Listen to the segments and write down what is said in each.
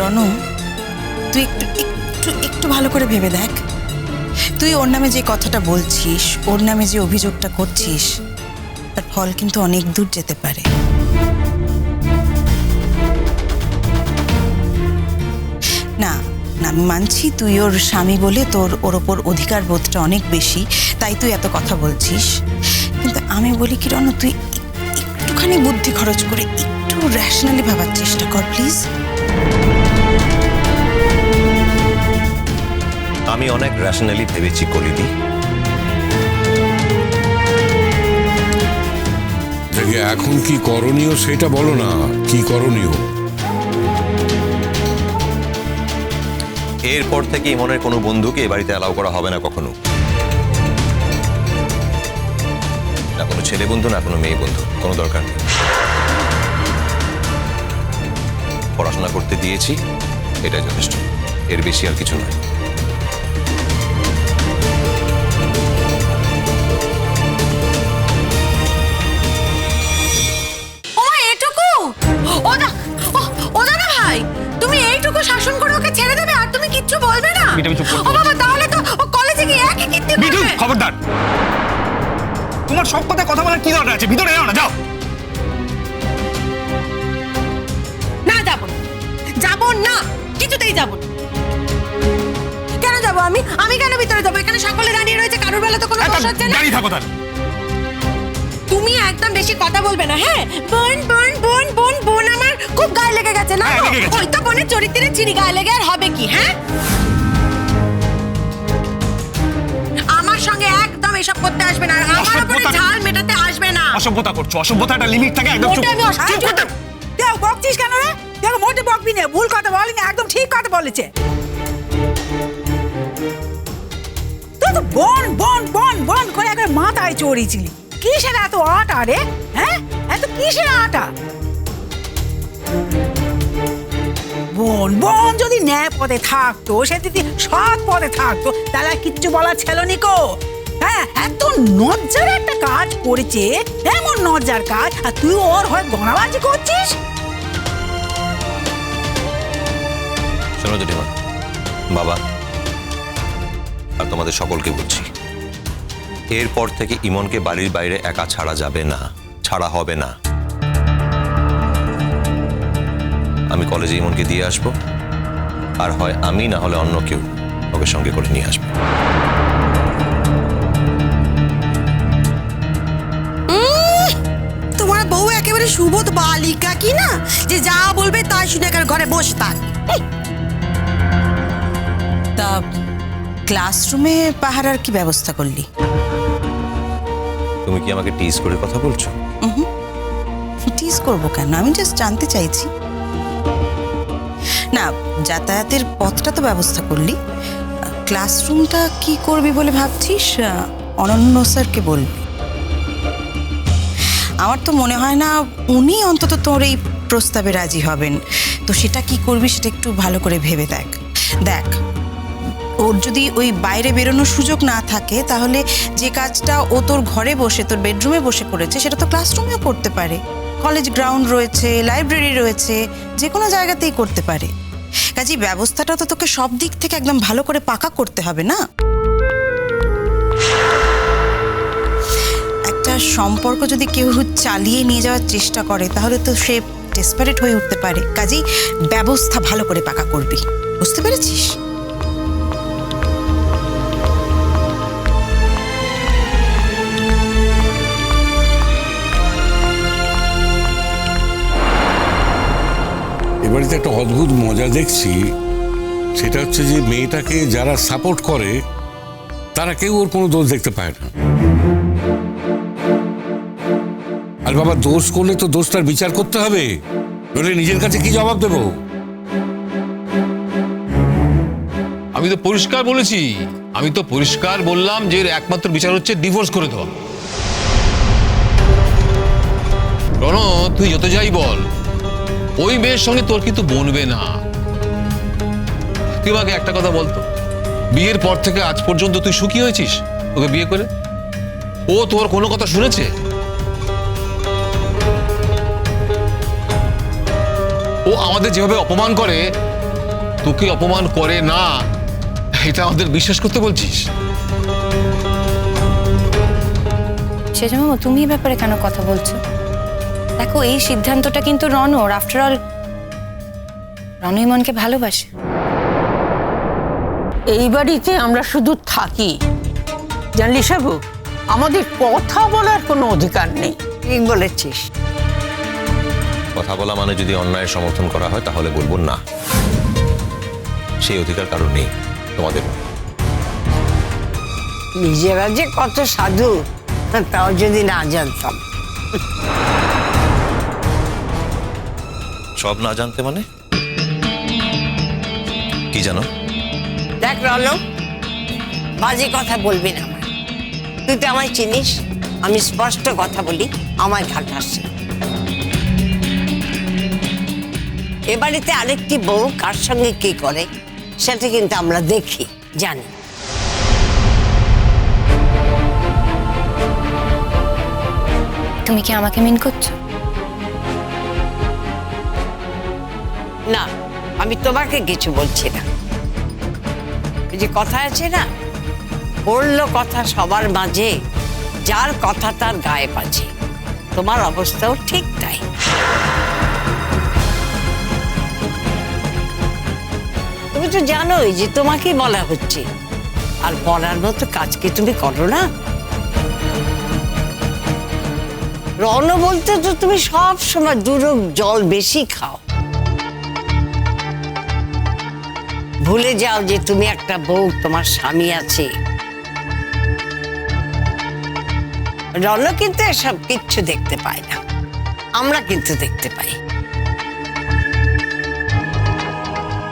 রনু, তুই একটু একটু একটু ভালো করে ভেবে দেখ। তুই ওর নামে যে কথাটা বলছিস, ওর নামে যে অভিযোগটা করছিস, তার ফল কিন্তু অনেক দূর যেতে পারে। না না, আমি মানছি তুই ওর স্বামী বলে তোর ওর ওপর অধিকার বোধটা অনেক বেশি, তাই তুই এত কথা বলছিস। কিন্তু আমি বলি কি রনু, তুই একটুখানি বুদ্ধি খরচ করে একটু র্যাশনালি ভাবার চেষ্টা কর প্লিজ। আমি অনেক র্যাশনালি ভেবেছি কলিদি। দেখে এখন কি করণীয় সেটা বলো না, কি করণীয়? এরপর থেকে ইমনের কোনো বন্ধুকে এ বাড়িতে অ্যালাউ করা হবে না কখনো। না কোনো ছেলে বন্ধু, না কোনো মেয়ে বন্ধু, কোনো দরকার নেই। পড়াশোনা করতে দিয়েছি, এটাই যথেষ্ট, এর বেশি আর কিছু নয়। শাসন করে ওকে ছেড়ে দেবে আর তুমি কিচ্ছু বলবে না? ও বাবা, তাহলে তো ও কলেজে গিয়ে একই কীর্তি করবে। বিটু, খবরদার! তোমার সব কথা বলার কি দরকার আছে? ভিতরে এও না, যাও। না, যাব না, কিছুতেই যাব না। কেন যাব আমি? আমি কেন ভিতরে যাবো? এখানে সকলে দাঁড়িয়ে রয়েছে, কারোর বেলা তো কোনো দোষ হচ্ছে না। দাঁড়িয়ে থাকো তাহলে। তুমি একদম বেশি কথা বলবে না, হ্যাঁ? বোন বোন বোন বোন বোন আমার খুব গায়ে লেগে গেছে না? ওই তো বোনের চরিত্রে চিনি, গায়ে লেগে আর হবে কি? হ্যাঁ, আমার সঙ্গে একদম এসব করতে আসবে না, আর আমার উপরে ঝাল মেটাতে আসবে না। অসভ্যতা করছো, অসভ্যতা একটা লিমিট থাকে। একদম চুপ। দেখ বকছিস কেন রে? দেখ মোটে বকবি না, ভুল কথা বলিনি, একদম ঠিক কথা বলেছে। তুই তো বন বন বন বন করে একবার মাথায় চড়িয়েছিলি। কিসের এত আটা রে? হ্যাঁ, এত কিসের আটা? বোন বোন যদি ন্যায় পদে থাকতো, সে যদি সৎ পদে থাকতো, তাহলে আর কিচ্ছু বলার ছিল নিকো। হ্যাঁ, এত নজ্জার একটা কাজ করেছে, এমন নজ্জার কাজ, আর তুই ওর হয়ে গণাবাজি করছিস। শোনো জেঠিমা, বাবা আর তোমাদের সকলকে বলছি, এরপর থেকে ইমনকে বাড়ির বাইরে একা ছাড়া যাবে না, ছাড়া হবে না। আমি কলেজে ইমনকে দিয়ে আসবো, আর হয় আমি, না হলে অন্য কেউ ওকে সঙ্গে করে নিয়ে আসবে। তোমার বউ একেবারে সুবোধ বালিকা কি না, যে যা বলবে তাই শুনে ঘরে বসে থাক। তা ক্লাসরুমে পাহারার কি ব্যবস্থা করলি? তুমি কি আমাকে টিজ করে কথা বলছো? টিজ করবো কেন, আমি জাস্ট জানতে চাইছি। না, যাতায়াতের পথটা তো ব্যবস্থা করলি, ক্লাসরুমটা কি করবি বলে ভাবছিস? অনন্য স্যারকে বলবি? আমার তো মনে হয় না উনি অন্তত তোর এই প্রস্তাবে রাজি হবেন। তো সেটা কি করবি সেটা একটু ভালো করে ভেবে দেখ। দেখ, ওর যদি ওই বাইরে বেরোনোর সুযোগ না থাকে, তাহলে যে কাজটা ও তোর ঘরে বসে, তোর বেডরুমে বসে করেছে, সেটা তো ক্লাসরুমেও করতে পারে। কলেজ গ্রাউন্ড রয়েছে, লাইব্রেরি রয়েছে, যে কোনো জায়গাতেই করতে পারে। কাজেই ব্যবস্থাটা তো তোকে সব দিক থেকে একদম ভালো করে পাকা করতে হবে না? একটা সম্পর্ক যদি কেউ চালিয়ে নিয়ে যাওয়ার চেষ্টা করে, তাহলে তো সে ডেসপারেট হয়ে উঠতে পারে। কাজেই ব্যবস্থা ভালো করে পাকা করবি, বুঝতে পেরেছিস? এবারে একটা অদ্ভুত মজা দেখছি, সেটা হচ্ছে যে মেয়েটাকে যারা সাপোর্ট করে তারা কেউ ওর কোনো দোষ দেখতে পায় না। আর বাবা, দোষ করলে তো দোষটার বিচার করতে হবে, নইলে নিজের কাছে কি জবাব দেবো? আমি তো পরিষ্কার বলেছি, আমি তো পরিষ্কার বললাম যে এর একমাত্র বিচার হচ্ছে ডিভোর্স করে দেওয়া। রণ, তুই যত যাই বল, ওই মেয়ের সঙ্গে তোর কিন্তু বনবে না। তুই আমাকে একটা কথা বলতো, বিয়ের পর থেকে আজ পর্যন্ত তুই সুখী হয়েছিস ওকে বিয়ে করে? ও তোর কোনো কথা শুনেছে? ও আমাদের যেভাবে অপমান করে, তোকে অপমান করে না, এটা আমাদের বিশ্বাস করতে বলছিস? সেজন্য তুমি এই ব্যাপারে কেন কথা বলছো? দেখো, এই সিদ্ধান্তটা কিন্তু রনর। আফটার অল রন ইমনকে ভালোবাসে। এই বাড়িতে আমরা শুধু থাকি, জানলি সাবু, আমাদের কথা বলার কোনো অধিকার নেই। ঠিক বলেছিস। কথা বলা মানে যদি অন্যায়ের সমর্থন করা হয় তাহলে বলবো না, সেই অধিকার কারণ নেই তোমাদের। নিজেরা যে কত সাধু তাও যদি না জানতাম। সব না জানতে মানে কি জানো? দেখ রনক, বাজে কথা বলবি না আমার। তুই তো আমায় চিনিস, আমি স্পষ্ট কথা বলি, আমায় ঘাটাস না। এ বাড়িতে আরেকটি বউ কার সঙ্গে কি করে সেটা কিন্তু আমরা দেখি, জানি। তুমি কি আমাকে মিন করছো? না, আমি তোমাকে কিছু বলছি না। ওই যে কথা আছে না, বললো কথা সবার মাঝে, যার কথা তার গায়ে বাজে। তোমার অবস্থাও ঠিক তাই। তুমি তো জানোই যে তোমাকেই বলা হচ্ছে, আর বলার মতো কাজ কি তুমি করো না? রণ বলতে তো তুমি সব সময় দুরোগ জল বেশি খাও। ভুলে যাও যে তুমি একটা বউ, তোমার স্বামী আছে। রণ কিন্তু এসব কিচ্ছু দেখতে পায় না, আমরা কিন্তু দেখতে পাই।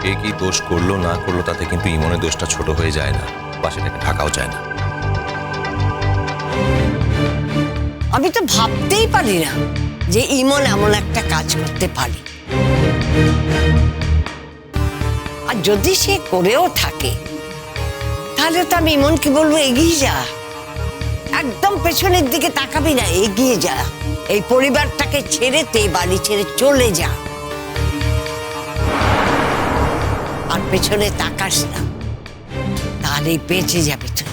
কে কি দোষ করলো না করলো তাতে কিন্তু ইমনের দোষটা ছোট হয়ে যায় না, বা সেটাকে ঢাকাও যায় না। আমি তো ভাবতেই পারি না যে ইমন এমন একটা কাজ করতে পারে। আর যদি সে করেও থাকে তাহলে তো আমি ইমনকে বলবো, এগিয়ে যা, একদম পেছনের দিকে তাকাবি না, এগিয়ে যা, এই পরিবারটাকে ছেড়ে তে বাড়ি ছেড়ে চলে যা, আর পেছনে তাকাস না, তাহলেই বেঁচে যাবে তুই।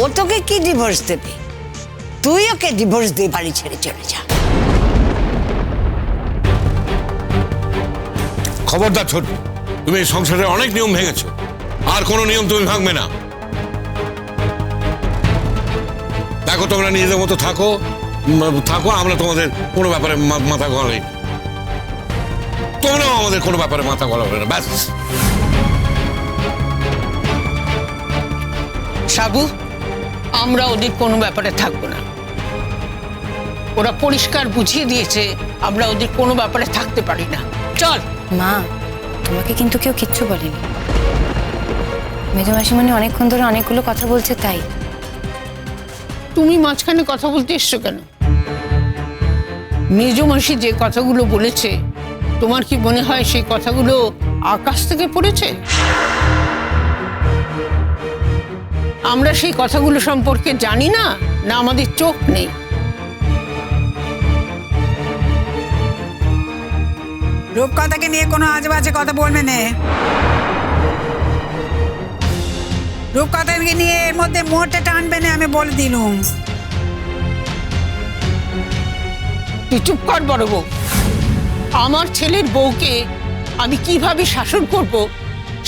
ও তোকে কি ডিভোর্স দেবে? তুই ওকে ডিভোর্স দিয়ে বাড়ি ছেড়ে চলে যা। খবরদার ছোট, তুমি এই সংসারে অনেক নিয়ম ভেঙেছো, আর কোনো নিয়ম তুমি ভাঙবে না। দেখো, তোমরা নিজেদের মতো থাকো, আমরা তোমাদের কোনো ব্যাপারে মাথা গলাই, তোমরাও আমাদের কোনো ব্যাপারে মাথা গলাবে না, ব্যাস। সাবু, আমরা ওদের কোনো ব্যাপারে থাকবো না। ওরা পরিষ্কার বুঝিয়ে দিয়েছে আমরা ওদের কোনো ব্যাপারে থাকতে পারি না। চল। মা, তোমাকে কিন্তু কেউ কিচ্ছু বলেনি। মেজো মাসিমণি অনেকক্ষণ ধরে অনেকগুলো কথা বলছে, তাই। তুমি মাঝখানে কথা বলতে এসছো কেন? মেজো মাসি যে কথাগুলো বলেছে, তোমার কি মনে হয় সেই কথাগুলো আকাশ থেকে পড়েছে? আমরা সেই কথাগুলো সম্পর্কে জানি না, না আমাদের চোখ নেই? রূপকথাকে নিয়ে কোনো আজেবাজে কথা বলবে না। রূপকথাকে নিয়ে এর মধ্যে মোটে টানবে না, আমি বলে দিলুম। তুই চুপ কর বড় বউ। আমার ছেলের বউকে আমি কিভাবে শাসন করব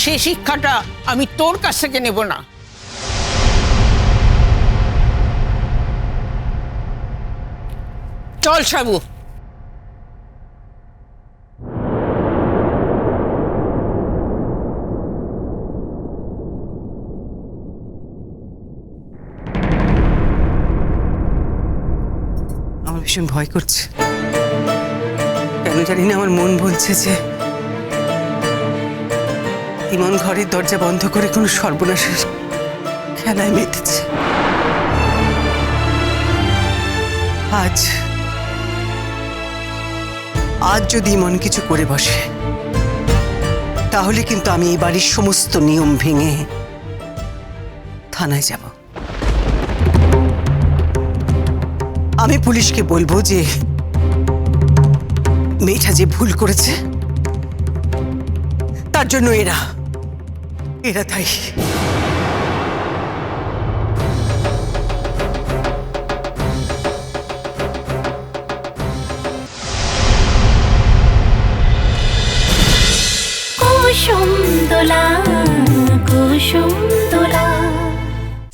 সেই শিক্ষাটা আমি তোর কাছ থেকে নেব না। চল সাবু। আমার ভীষণ ভয় করছে, কেন জানি না। আমার মন বলছে যে ইমন ঘরের দরজা বন্ধ করে কোনো সর্বনাশের খেলায় মেতেছে। আজ যদি ইমন কিছু করে বসে, তাহলে কিন্তু আমি এই বাড়ির সমস্ত নিয়ম ভেঙে থানায় যাব। আমি পুলিশকে বলবো যে মেয়েটা যে ভুল করেছে তার জন্য এরা তাই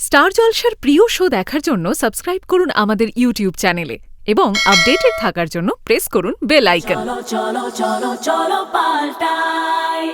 স্টার জলসার প্রিয় শো দেখার জন্য সাবস্ক্রাইব করুন আমাদের ইউটিউব চ্যানেলে এবং আপডেটেড থাকার জন্য প্রেস করুন বেল আইকন। চলো চলো চলো চলো পাল্টাই।